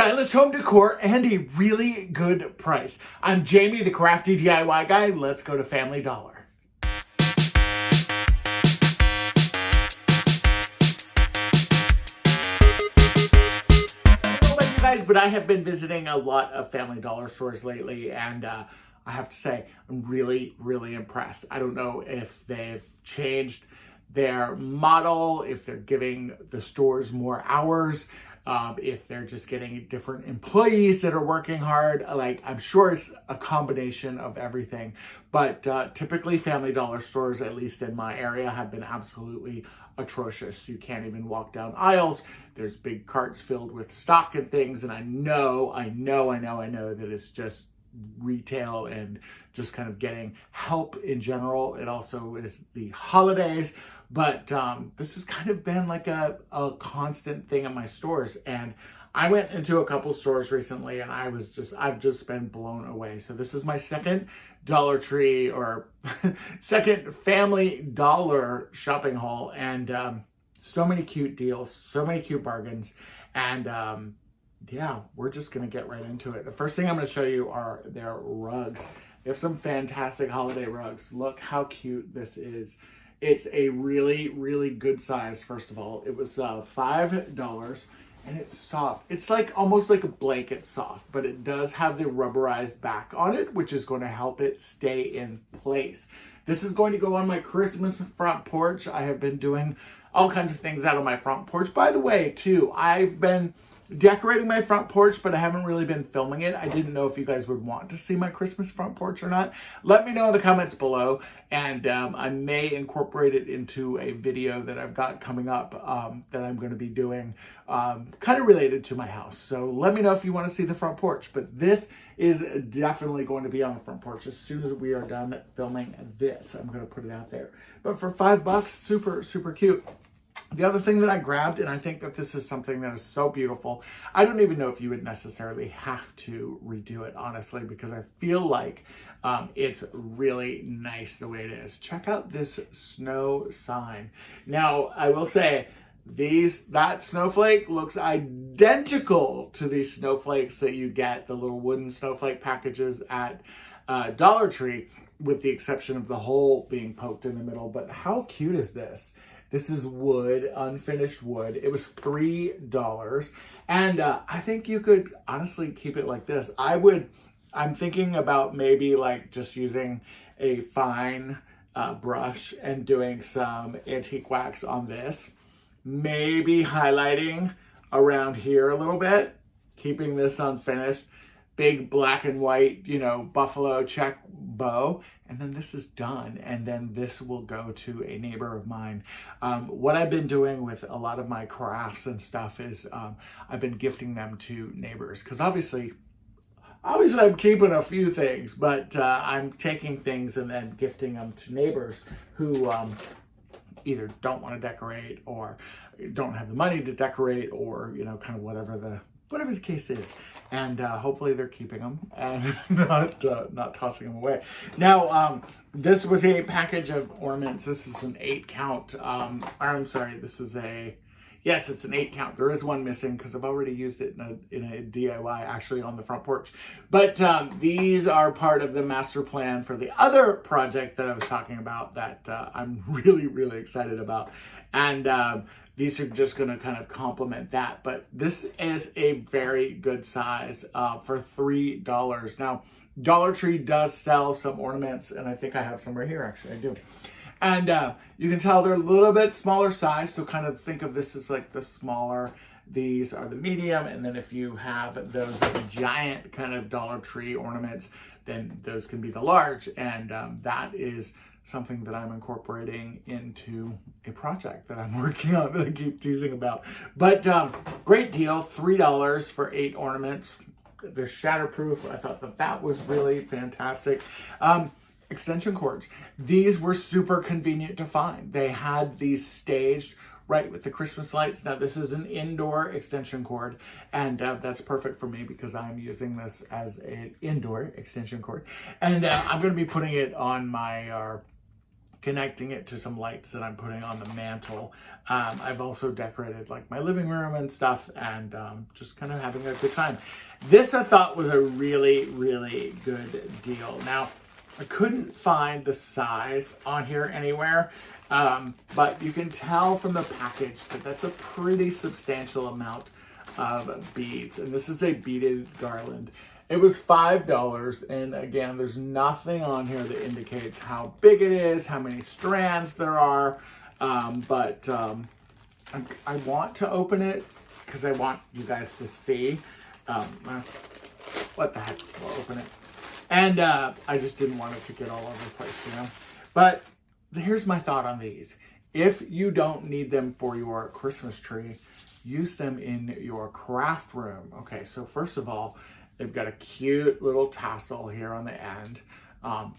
stylish home decor, and a really good price. I'm Jamie, the crafty DIY guy. Let's go to Family Dollar. Guys, but I have been visiting a lot of Family Dollar stores lately, and I have to say I'm really impressed. I don't know if they've changed their model, if they're giving the stores more hours, if they're just getting different employees that are working hard. Like, I'm sure it's a combination of everything, but typically Family Dollar stores, at least in my area, have been absolutely atrocious. You can't even walk down aisles. There's big carts filled with stock and things, and I know that it's just retail and just kind of getting help in general. It also is the holidays, but this has kind of been like a constant thing in my stores. And I went into a couple stores recently, and I've just been blown away. So this is my second Dollar Tree or second Family Dollar shopping haul, and so many cute deals, so many cute bargains, and yeah, we're just gonna get right into it. The first thing I'm gonna show you are their rugs. They have some fantastic holiday rugs. Look how cute this is. It's a really good size. First of all, it was $5. And it's soft. It's like almost like a blanket soft, but it does have the rubberized back on it, which is going to help it stay in place. This is going to go on my Christmas front porch. I have been doing all kinds of things out on my front porch. By the way, too, I've been decorating my front porch, but I haven't really been filming it. I didn't know if you guys would want to see my Christmas front porch or not. Let me know in the comments below, and I may incorporate it into a video that I've got coming up that I'm going to be doing kind of related to my house. So let me know if you want to see the front porch, but this is definitely going to be on the front porch as soon as we are done filming this. I'm going to put it out there. But for $5, super cute. The other thing that I grabbed, and I think that this is something that is so beautiful. I don't even know if you would necessarily have to redo it, honestly, because I feel like it's really nice the way it is. Check out this snow sign. Now, I will say, that snowflake looks identical to these snowflakes that you get, the little wooden snowflake packages at Dollar Tree, with the exception of the hole being poked in the middle. But how cute is this? This is wood, unfinished wood. It was $3. And I think you could honestly keep it like this. I'm thinking about maybe like just using a fine brush and doing some antique wax on this. Maybe highlighting around here a little bit, keeping this unfinished. Big black and white, buffalo check bow. And then this is done. And then this will go to a neighbor of mine. What I've been doing with a lot of my crafts and stuff is I've been gifting them to neighbors. Because obviously I'm keeping a few things, but I'm taking things and then gifting them to neighbors who either don't want to decorate or don't have the money to decorate, or, kind of whatever the case is. And hopefully they're keeping them and not tossing them away. Now, this was a package of ornaments. This is an 8-count. I'm sorry, yes, it's an 8-count. There is one missing because I've already used it in a DIY, actually on the front porch. But these are part of the master plan for the other project that I was talking about that I'm really excited about. And these are just going to kind of complement that. But this is a very good size for $3. Now, Dollar Tree does sell some ornaments, and I think I have some right here, actually. I do. And you can tell they're a little bit smaller size, so kind of think of this as like the smaller. These are the medium, and then if you have those giant kind of Dollar Tree ornaments, then those can be the large. And that is something that I'm incorporating into a project that I'm working on that I keep teasing about. But great deal, $3 for 8 ornaments. They're shatterproof. I thought that was really fantastic. Extension cords. These were super convenient to find. They had these staged right with the Christmas lights. Now, this is an indoor extension cord, and that's perfect for me because I'm using this as an indoor extension cord. And I'm going to be putting it on my connecting it to some lights that I'm putting on the mantle. I've also decorated like my living room and stuff, and just kind of having a good time. This I thought was a really, really good deal. Now, I couldn't find the size on here anywhere, but you can tell from the package that that's a pretty substantial amount of beads. And this is a beaded garland. It was $5, and again, there's nothing on here that indicates how big it is, how many strands there are, but I want to open it because I want you guys to see. What the heck, we'll open it. And I just didn't want it to get all over the place, you know. But here's my thought on these. If you don't need them for your Christmas tree, use them in your craft room. Okay, so first of all, they've got a cute little tassel here on the end.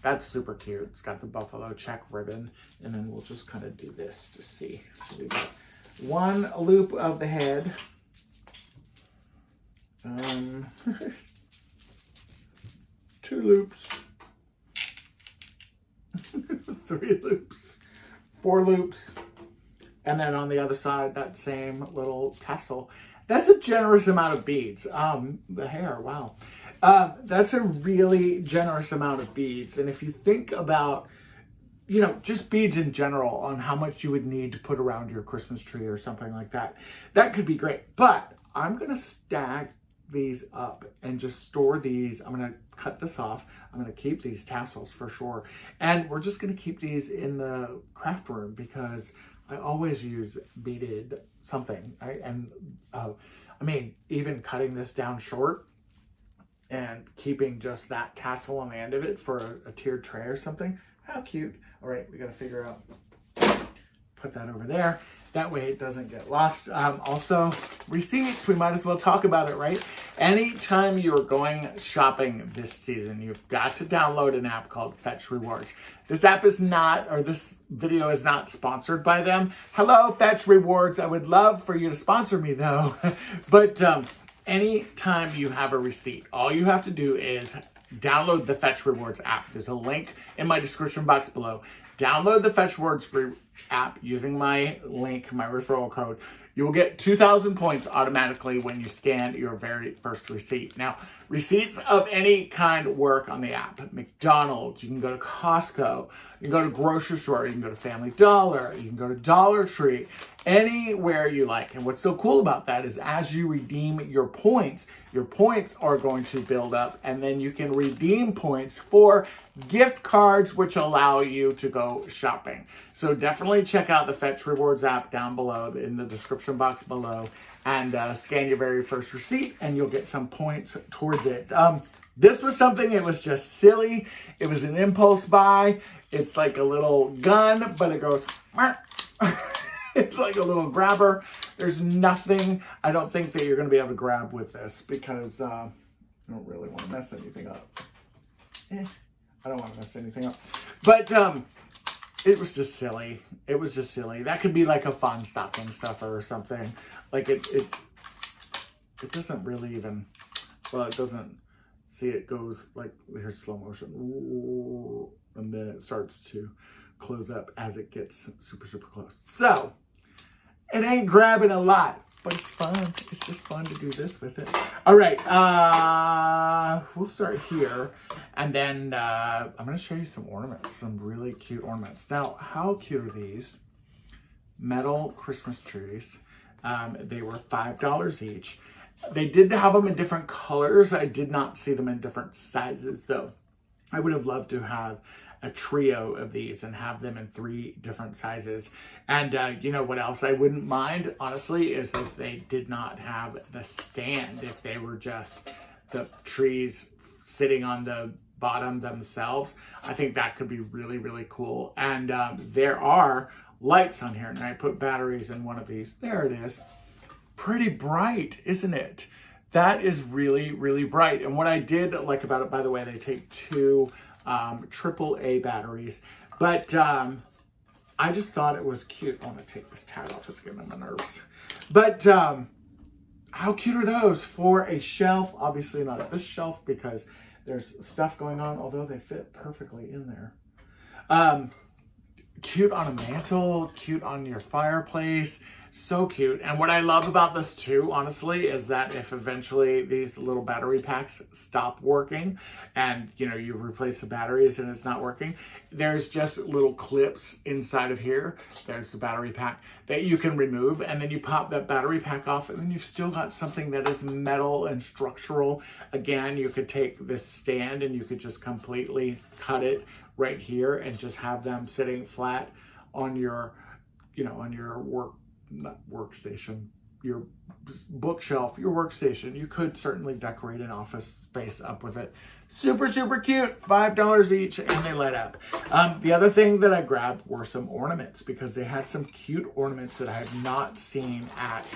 That's super cute. It's got the buffalo check ribbon. And then we'll just kind of do this to see. So we've got one loop of the head. 2 loops. 3 loops. 4 loops. And then on the other side, that same little tassel. That's a generous amount of beads. The hair, wow. That's a really generous amount of beads. And if you think about, you know, just beads in general on how much you would need to put around your Christmas tree or something like that, that could be great. But I'm going to stack these up and just store these. I'm going to cut this off. I'm going to keep these tassels for sure. And we're just going to keep these in the craft room because I always use beaded something. I mean, even cutting this down short and keeping just that tassel on the end of it for a tiered tray or something. How cute. All right, we got to figure out, put that over there. That way it doesn't get lost. Also, receipts, we might as well talk about it, right? Anytime you're going shopping this season, you've got to download an app called Fetch Rewards. This app is not, or this video is not sponsored by them. Hello, Fetch Rewards. I would love for you to sponsor me though. But anytime you have a receipt, all you have to do is download the Fetch Rewards app. There's a link in my description box below. Download the Fetch Rewards app using my link, my referral code. You will get 2,000 points automatically when you scan your very first receipt. Now, receipts of any kind work on the app. McDonald's, you can go to Costco, you can go to grocery store, you can go to Family Dollar, you can go to Dollar Tree, anywhere you like. And what's so cool about that is as you redeem your points are going to build up, and then you can redeem points for gift cards, which allow you to go shopping. So definitely check out the Fetch Rewards app down below in the description box below, and scan your very first receipt and you'll get some points towards it. This was something, it was just silly. It was an impulse buy. It's like a little gun, but it goes, it's like a little grabber. There's nothing, I don't think that you're going to be able to grab with this because I don't really want to mess anything up. I don't want to mess anything up. But it was just silly. It was just silly. That could be like a fun stocking stuffer or something. Like it doesn't really even, well, it doesn't, see, it goes like, here's slow motion. Ooh, and then it starts to close up as it gets super, super close. So it ain't grabbing a lot, but it's fun. It's just fun to do this with it. All right, we'll start here. And then I'm going to show you some ornaments, some really cute ornaments. Now, how cute are these? Metal Christmas trees. They were $5 each. They did have them in different colors. I did not see them in different sizes, though. I would have loved to have a trio of these and have them in 3 different sizes. And you know what else I wouldn't mind, honestly, is if they did not have the stand, if they were just the trees sitting on the bottom themselves. I think that could be really, really cool. And there are lights on here, and I put batteries in one of these. There it is. Pretty bright, isn't it? That is really, really bright. And what I did like about it, by the way, they take 2 AAA batteries, but I just thought it was cute. I want to take this tag off, it's getting on my nerves. But how cute are those for a shelf? Obviously not at this shelf because there's stuff going on, although they fit perfectly in there. cute on a mantle, cute on your fireplace. So cute. And what I love about this too, honestly, is that if eventually these little battery packs stop working and you replace the batteries and it's not working, there's just little clips inside of here. There's the battery pack that you can remove, and then you pop that battery pack off, and then you've still got something that is metal and structural. Again, you could take this stand and you could just completely cut it right here and just have them sitting flat on your, on your workstation, your bookshelf, your workstation. You could certainly decorate an office space up with it. Super, super cute. $5 each, and they light up. The other thing that I grabbed were some ornaments, because they had some cute ornaments that I have not seen at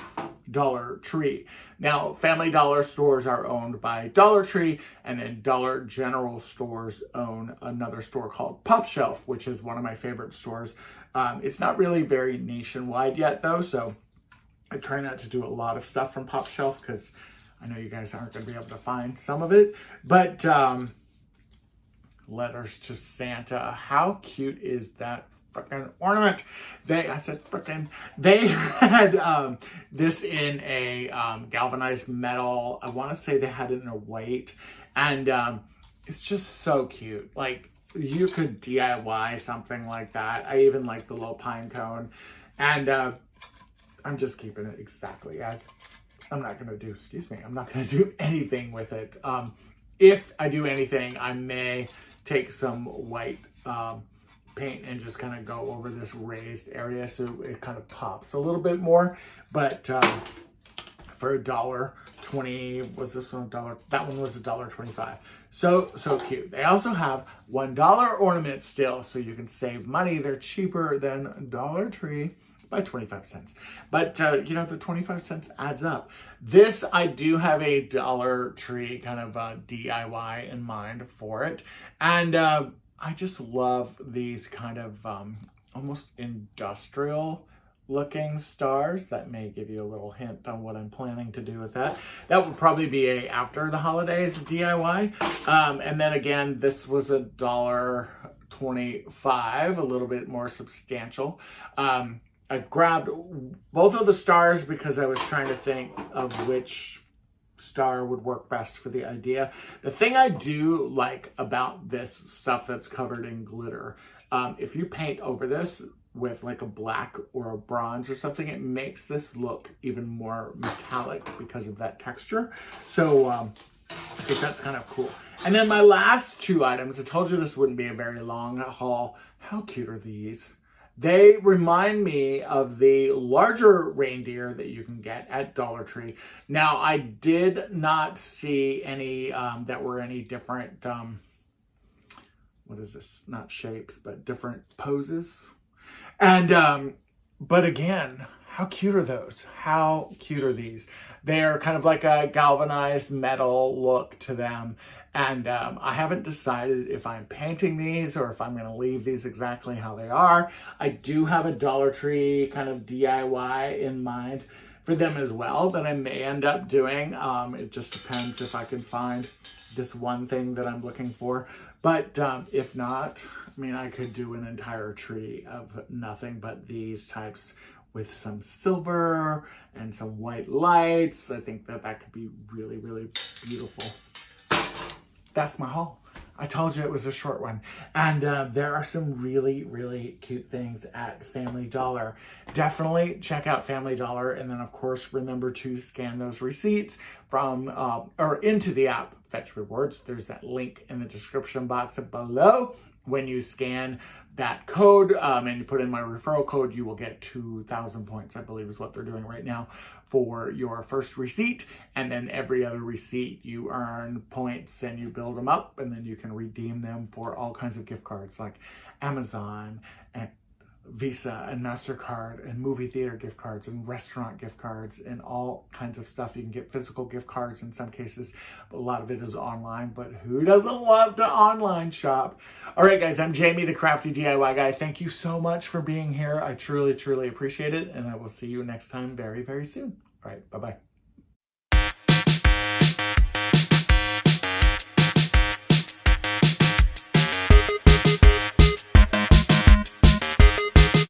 Dollar Tree. Now, Family Dollar stores are owned by Dollar Tree, and then Dollar General stores own another store called Pop Shelf, which is one of my favorite stores. It's not really very nationwide yet, though, so I try not to do a lot of stuff from Pop Shelf because I know you guys aren't going to be able to find some of it. But letters to Santa. How cute is that frickin' ornament? They had this in a galvanized metal. I want to say they had it in a white, and it's just so cute. Like, you could DIY something like that. I even like the little pine cone, and I'm just keeping it exactly as. I'm not going to do anything with it. If I do anything, I may take some white paint and just kind of go over this raised area so it kind of pops a little bit more. But for $1.20, was this one $1? That one was $1.25. So cute. They also have $1 ornaments still, so you can save money. They're cheaper than Dollar Tree by 25 cents. But, the 25 cents adds up. This, I do have a Dollar Tree kind of DIY in mind for it. And I just love these kind of almost industrial looking stars. That may give you a little hint on what I'm planning to do with that. That would probably be a after the holidays DIY. And then again, this was $1.25, a little bit more substantial. I grabbed both of the stars because I was trying to think of which star would work best for the idea. The thing I do like about this stuff that's covered in glitter, if you paint over this with like a black or a bronze or something, it makes this look even more metallic because of that texture. So I think that's kind of cool. And then my last two items, I told you this wouldn't be a very long haul. How cute are these? They remind me of the larger reindeer that you can get at Dollar Tree. Now, I did not see any that were any different, what is this? Not shapes, but different poses. And, but again, how cute are those? How cute are these? They're kind of like a galvanized metal look to them. And I haven't decided if I'm painting these or if I'm going to leave these exactly how they are. I do have a Dollar Tree kind of DIY in mind for them as well that I may end up doing. It just depends if I can find this one thing that I'm looking for. But if not, I mean, I could do an entire tree of nothing but these types with some silver and some white lights. I think that could be really, really beautiful. That's my haul. I told you it was a short one. And there are some really, really cute things at Family Dollar. Definitely check out Family Dollar. And then, of course, remember to scan those receipts from or into the app Fetch Rewards. There's that link in the description box below. When you scan that code and you put in my referral code, you will get 2,000 points, I believe is what they're doing right now, for your first receipt. And then every other receipt you earn points and you build them up, and then you can redeem them for all kinds of gift cards like Amazon and Visa and MasterCard and movie theater gift cards and restaurant gift cards and all kinds of stuff. You can get physical gift cards in some cases, but a lot of it is online. But who doesn't love to online shop? All right, guys, I'm Jamie, the Crafty DIY Guy. Thank you so much for being here. I truly, truly appreciate it. And I will see you next time very, very soon. All right, bye-bye.